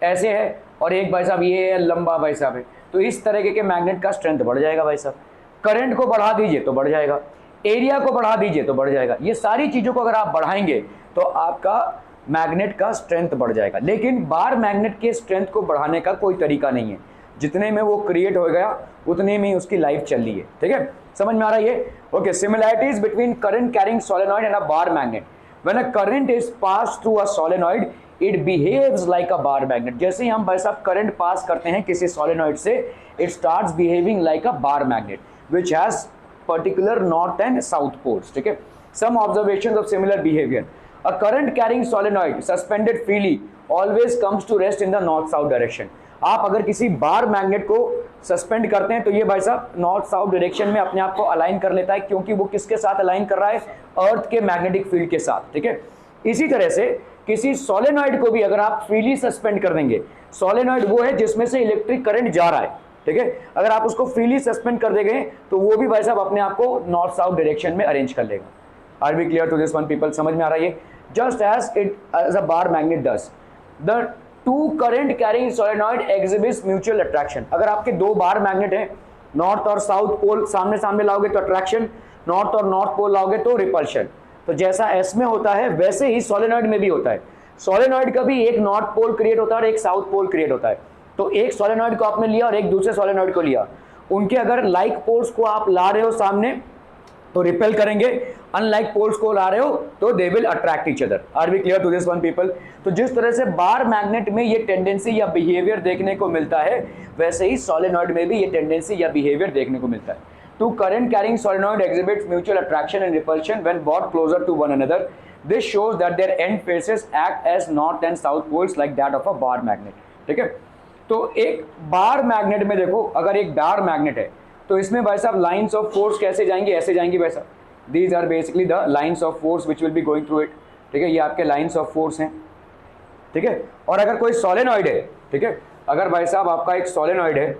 ऐसे है और एक भाई साहब ये है लंबा भाई साहब है, तो इस तरीके के मैग्नेट का स्ट्रेंथ बढ़ जाएगा भाई साहब। करंट को बढ़ा दीजिए तो बढ़ जाएगा, एरिया को बढ़ा दीजिए तो बढ़ जाएगा। ये सारी चीज़ों को अगर आप बढ़ाएंगे तो आपका मैग्नेट का स्ट्रेंथ बढ़ जाएगा। लेकिन बार मैग्नेट के स्ट्रेंथ को बढ़ाने का कोई तरीका नहीं है, जितने में वो क्रिएट हो गया उतने में ही उसकी लाइफ चल रही है, ठीक है। समझ में आ रहा है ये? Okay, similarities between current carrying solenoid and a bar magnet. When a current is pass through a solenoid it behaves like a bar magnet. जैसे ही हम भाई साहब करंट पास करते हैं किसी सोलेनॉइड से, it starts behaving like a bar magnet which has particular north and south poles, ठीक है। Some observations of similar behaviour. A current carrying solenoid suspended freely always comes to rest in the north south direction. आप अगर किसी bar magnet को suspend करते हैं तो ये भाई साहब नॉर्थ साउथ डायरेक्शन में अपने आप को अलाइन कर लेता है, क्योंकि वो किसके साथ अलाइन कर रहा है? अर्थ के मैग्नेटिक फील्ड के साथ, ठीक है। इसी तरह से किसी सोलेनॉइड को भी अगर आप फ्रीली सस्पेंड कर देंगे, सोलेनॉइड वो है जिसमें से इलेक्ट्रिक करंट जा रहा है, ठीक है, अगर आप उसको फ्रीली सस्पेंड कर देंगे तो वो भी भाई साहब अपने आप को नॉर्थ साउथ डायरेक्शन में अरेंज कर लेगा। Are we clear to this one people? समझ में आ रहा है ये? Just as it as a bar magnet does, the two current carrying solenoid exhibits mutual attraction. अगर आपके दो बार मैग्नेट हैं, नॉर्थ और साउथ पोल सामने सामने लाओगे तो अट्रैक्शन, नॉर्थ और नॉर्थ पोल लाओगे तो रिपल्शन। तो जैसा एस में होता है वैसे ही सोलेनॉइड में भी होता है। सोलेनॉइड का भी एक नॉर्थ पोल क्रिएट होता है और एक साउथ पोल क्रिएट होता है। तो एक सोलेनॉइड को आपने लिया और एक दूसरे सोलेनॉइड को लिया, उनके अगर लाइक पोल्स को आप ला रहे हो सामने तो रिपेल करेंगे, अनलाइक पोल्स को ला रहे हो तो they will attract each other. Are we clear to this one people? तो जिस तरह से बार मैग्नेट में ये टेंडेंसी या बिहेवियर देखने को मिलता है, वैसे ही सोलेनॉइड में भी ये टेंडेंसी या बिहेवियर देखने को मिलता है। Two current carrying solenoid exhibits mutual attraction and repulsion when brought closer to one another. This shows that their end faces act as north and south poles like that of a bar magnet, ठीक है। तो एक bar magnet में देखो, अगर एक bar magnet है तो इसमें भाई साहब लाइंस ऑफ फोर्स कैसे जाएंगी? ऐसे जाएंगी भाई साहब। These are basically the lines of force which will be going through it, ठीक है। ये आपके लाइंस ऑफ फोर्स हैं, ठीक है। और अगर कोई सोलेनॉइड है, ठीक है, अगर भाई साहब आपका एक सोलेनॉइड है,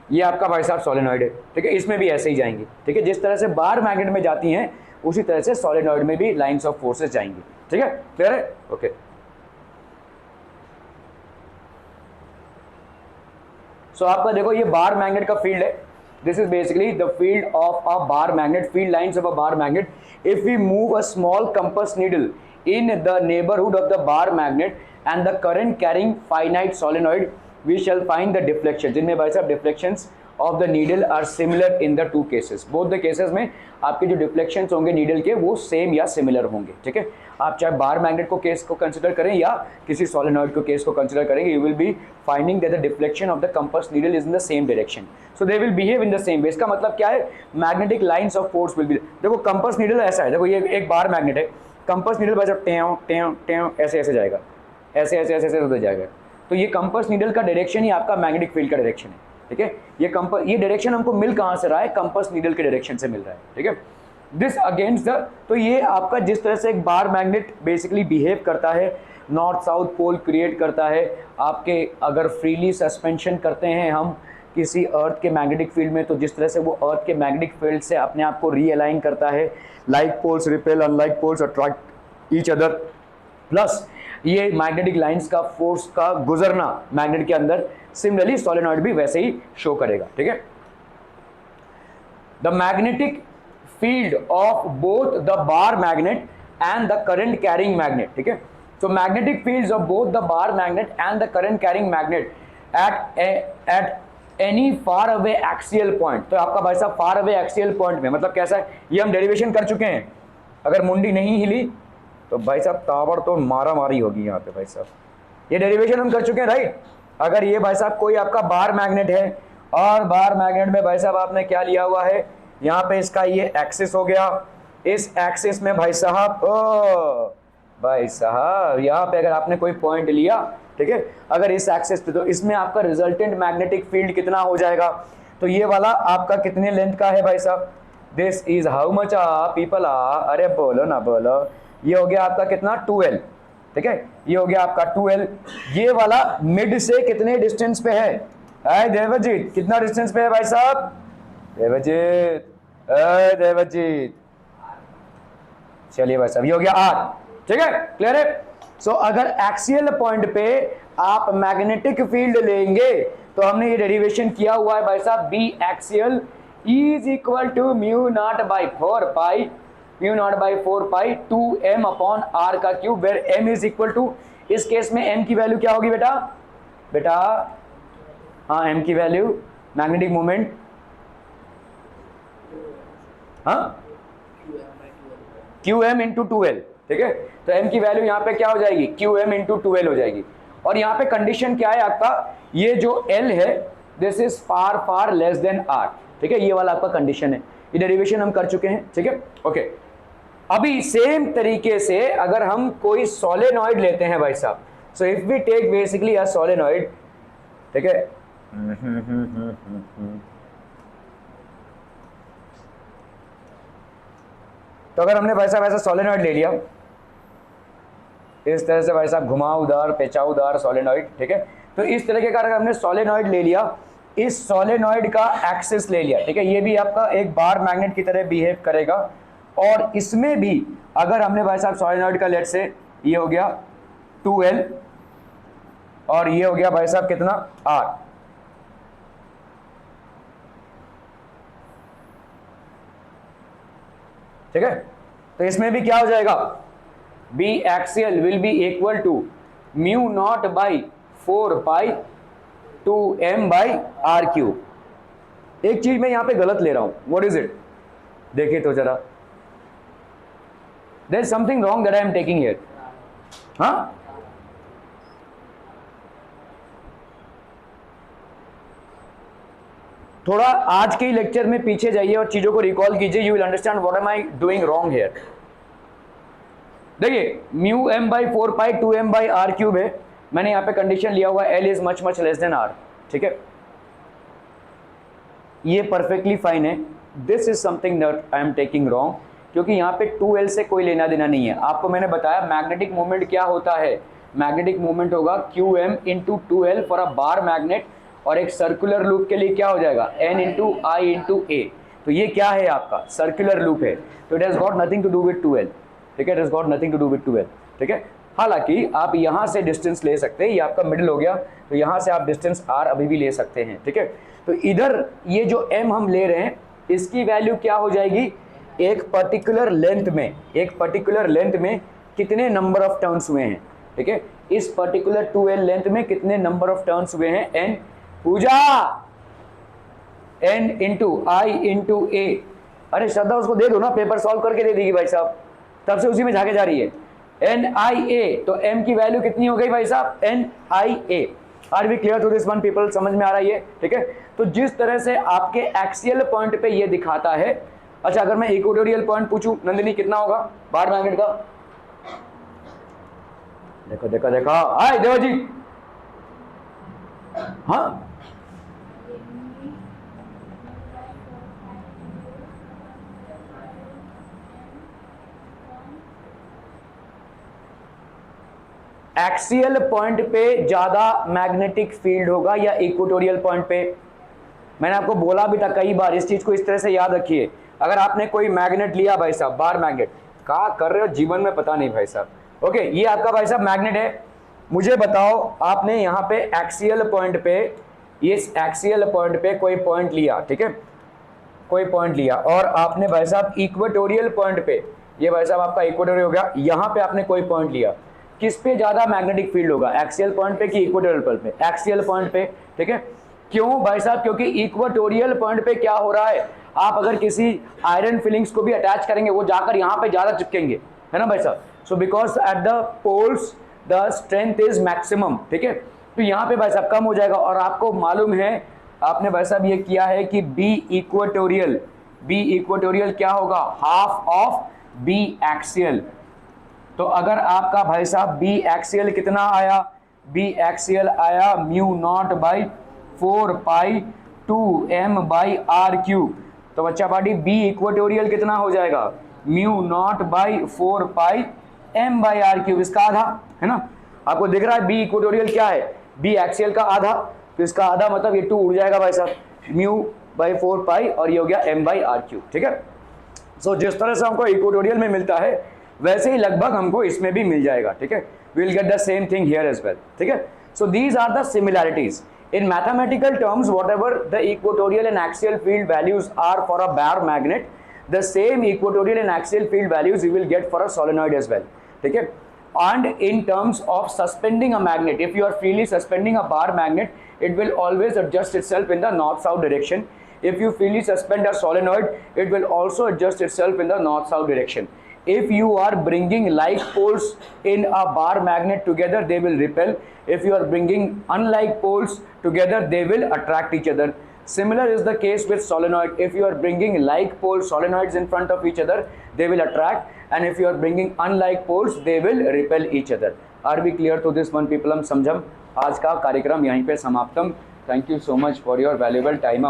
ये आपका भाई साहब सोलेनॉइड है, ठीक है, इसमें भी ऐसे ही जाएंगी, ठीक है। जिस तरह से बार मैग्नेट में जाती हैं उसी तरह से सोलेनॉइड में भी लाइंस ऑफ फोर्सेस जाएंगी, ठीक है। क्लियर है? ओके। सो आपका देखो ये बार मैग्नेट का फील्ड है। This is basically the field of a bar magnet, field lines of a bar magnet. If we move a small compass needle in the neighborhood of the bar magnet and the current carrying finite solenoid, we shall find the deflection, जिनमें भाई साहब deflections of the needle are similar in the two cases, both the cases में आपके जो deflections होंगे needle के वो same या similar होंगे, ठीक है। आप चाहे बार मैग्नेट को केस को कंसिडर करें या किसी सोलेनॉइड को केस को कंसिडर करेंगे, you will be finding that the deflection of the compass needle is in the same direction, so they will behave in the same way. इसका मतलब क्या है? Magnetic lines of force will be, देखो compass needle ऐसा है, देखो ये एक बार मैग्नेट है, कंपास नीडल बस टेव टेव टेव ऐसे ऐसे जाएगा, ऐसे ऐसे ऐसे ऐसे उधर जाएगा। तो ये कंपास नीडल का डायरेक्शन ही आपका मैग्नेटिक फील्ड का डायरेक्शन है, ठीक है। ये डायरेक्शन हमको मिल कहाँ से रहा है, कंपास नीडल के डायरेक्शन से मिल रहा है, ठीक है। दिस अगेंस्ट द, तो ये आपका जिस तरह से एक बार मैग्नेट बेसिकली बिहेव करता है, नॉर्थ साउथ पोल क्रिएट करता है आपके, अगर फ्रीली सस्पेंशन करते हैं हम किसी अर्थ के मैग्नेटिक फील्ड में, तो जिस तरह से वो अर्थ के मैग्नेटिक फील्ड से अपने आप को रीअलाइन करता है, like poles repel, unlike poles attract each other, plus ये मैग्नेटिक लाइंस का फोर्स का गुजरना मैग्नेट के अंदर, सिमिलरली सोलेनॉइड भी वैसे ही शो करेगा, ठीक है। The magnetic field of both the bar magnet and the current carrying magnet, ठीक है। So magnetic fields of both the bar magnet and the current carrying magnet at any far away axial point, तो आपका भाई साहब far away axial point में मतलब कैसा है, ये हम डेरिवेशन कर चुके हैं। अगर मुंडी नहीं हिली तो भाई साहब ताबड़ तो मारा मारी होगी यहाँ पे भाई साहब, ये डेरिवेशन हम कर चुके हैं, राइट। अगर ये भाई साहब कोई आपका बार मैग्नेट है और बार मैग्नेट में भाई साहब आपने क्या लिया हुआ है, यहाँ पे इसका ये एक्सिस हो गया, इस एक्सिस में भाई साहब यहाँ पे अगर आपने कोई पॉइंट लिया, ठीक है, अगर इस एक्सिस पे, तो इसमें आपका रिजल्टेंट मैग्नेटिक फील्ड कितना हो जाएगा, तो ये वाला आपका कितने लेंथ का है भाई साहब, this is how much people अरे बोलो ना बोलो, ये हो गया आपका कितना 2L, ठीक है, ये हो गया आपका 2L। ये वाला मिड से कितने डिस्टेंस पे है, देवजीत कितना डिस्टेंस पे है भाई साहब, देवजीत चलिए भाई साहब, ये हो गया R, ठीक है, क्लियर है। सो अगर एक्सियल पॉइंट पे आप मैग्नेटिक फील्ड लेंगे तो हमने ये डेरिवेशन किया हुआ है भाई साहब, B axial is equal to mu naught by 4 pi 2m upon r का cube, where m is equal to, इस केस में m की वैल्यू क्या होगी बेटा हाँ m की वैल्यू मैग्नेटिक मोमेंट, हाँ QM इंटू 2L, ठीक है। तो m की वैल्यू यहाँ पे क्या हो जाएगी, QM इंटू 2L हो जाएगी। और यहाँ पे कंडीशन क्या है आपका, ये जो L है this is far far less than R, ठीक है, ये वाला आपका कंडीशन है, ये डेरिवेशन हम कर चुके हैं, ठीक है, ओके। अभी सेम तरीके से अगर हम कोई सोलेनॉइड लेते हैं भाई साहब, so if we take basically a solenoid, ठीक है, तो अगर हमने भाई साहब ऐसा सोलेनॉइड ले लिया, इस तरह से भाई साहब घुमावदार पेचावदार सोलेनॉइड, ठीक है, तो इस तरीके का अगर हमने सोलेनॉइड ले लिया, इस सोलेनॉइड का एक्सिस ले लिया, ठीक है, ये भी आपका एक बार मैग्नेट की तरह बिहेव करेगा, और इसमें भी अगर हमने भाई साहब सोलेनॉइड का लेट से ये हो गया 2L और ये हो गया भाई साहब कितना R, ठीक है, तो इसमें भी क्या हो जाएगा, B axial will be equal to mu naught by 4 pi 2m by R cube. एक चीज मैं यहां पे गलत ले रहा हूं, व्हाट इज इट, देखिए तो जरा, there is something wrong that I am taking here, हाँ थोड़ा आज के लेक्चर में पीछे जाइए और चीजों को रिकॉल कीजिए, you will understand what am I doing wrong here. देखिए mu m by 4 pi 2m by R cube है, मैंने यहाँ पे कंडीशन लिया हुआ L is much much less than R, ठीक है, ये परफेक्टली फाइन है। This is something that I am taking wrong, क्योंकि यहाँ पे 2L से कोई लेना देना नहीं है। आपको मैंने बताया मैग्नेटिक मोमेंट क्या होता है, मैग्नेटिक मोमेंट होगा QM into 2L for a bar magnet, और एक सर्कुलर लूप के लिए क्या हो जाएगा N into I into A। तो ये क्या है आपका सर्कुलर लूप है, तो it has got nothing to do with 2L, ठीक है, it has got nothing to do with 2L, ठीक है। हालांकि आप यहाँ से डिस्टेंस ले सकते हैं, ये आपका मिडिल हो गया, तो यहाँ से आप डिस्टेंस R अभी भी ले सकते हैं, ठीक है। तो इधर ये जो M हम ले रहे हैं इसकी वैल्यू क्या हो जाएगी, एक पर्टिकुलर लेंथ में कितने नंबर ऑफ टर्न्स हुए हैं, ठीक है, इस पर्टिकुलर 2L लेंथ में कितने नंबर ऑफ टर्न्स हुए हैं, N Pooja N into I into A। अरे श्रद्धा उसको दे दो ना, पेपर सॉल्व करके दे देगी भाई साहब, तब से उसी में झाके जा रही है। NIA, तो M की वैल्यू कितनी हो गई भाई साहब, NIA। Are we clear to this one people, समझ में आ रहा है ये, ठीक है। तो जिस तरह से आपके एक्सियल पॉइंट पे ये दिखाता है, अच्छा अगर मैं इक्वेटोरियल पॉइंट पूछूं नंदिनी कितना होगा बार मैग्नेट का, देखो देखो देखो, हाय देवा जी, हाँ एक्सियल पॉइंट पे ज्यादा मैग्नेटिक फील्ड होगा या इक्वेटोरियल पॉइंट पे? मैंने आपको बोला भी था कई बार, इस चीज को इस तरह से याद रखिए। अगर आपने कोई मैग्नेट लिया भाई साहब, बार मैग्नेट, क्या कर रहे हो जीवन में पता नहीं भाई साहब। ओके, ये आपका भाई साहब मैग्नेट है। मुझे बताओ, आपने यहाँ पे एक्सियल पॉइंट पे, इस एक्सियल पॉइंट पे कोई पॉइंट लिया, ठीक है, कोई पॉइंट लिया, और आपने भाई साहब इक्वेटोरियल पॉइंट पे, ये भाई साहब आपका इक्वेटोरियल हो गया, यहाँ पे आपने कोई पॉइंट लिया, किस पे ज्यादा मैग्नेटिक फील्ड होगा, एक्सियल पॉइंट पे कि इक्वेटोरियल पॉइंट पे? एक्सियल पॉइंट पे, ठीक है। क्यों भाई साहब? क्योंकि इक्वेटोरियल पॉइंट पे क्या हो रहा है, आप अगर किसी आयरन फिलिंग्स को भी अटैच करेंगे वो जाकर यहाँ पे ज्यादा चिपकेंगे, है ना भाई साहब। So because at the poles the strength is maximum, ठीक है, तो यहाँ पे भाई साहब कम हो जाएगा। और आपको मालूम है, आपने भाई साहब ये किया है कि बी इक्वेटोरियल क्या होगा, हाफ ऑफ बी एक्सियल। तो अगर आपका भाई साहब बी एक्सियल कितना आया, बी एक्सियल आया mu naught by 4 pi 2m by R cube. तो बच्चा पार्टी बी इक्वेटोरियल कितना हो जाएगा, mu naught by 4 pi m by R cube, इसका आधा, है ना। आपको दिख रहा है बी इक्वेटोरियल क्या है, बी एक्सियल का आधा, तो इसका आधा मतलब ये 2 उड़ जाएगा भाई साहब, म्यू बाई 4 पाई, और ये हो गया m बाई आर क्यूब, ठीक है। सो जिस तरह से हमको इक्वेटोरियल में मिलता है वैसे ही लगभग हमको इसमें भी मिल जाएगा, ठीक है। We will get the same thing here as well, ठीक है। So these are the similarities in mathematical terms. Whatever the equatorial and axial field values are for a bar magnet, the same equatorial and axial field values you will get for a solenoid as well, ठीक है। And in terms of suspending a magnet, if you are freely suspending a bar magnet, it will always adjust itself in the north-south direction. If you freely suspend a solenoid, it will also adjust itself in the north-south direction. If you are bringing like poles in a bar magnet together, they will repel. If you are bringing unlike poles together, they will attract each other. Similar is the case with solenoid. If you are bringing like pole solenoids in front of each other, they will attract, and if you are bringing unlike poles, they will repel each other. Are we clear to this one people? हम समझम। आज का कार्यक्रम यहीं पे समाप्तम। Thank you so much for your valuable time.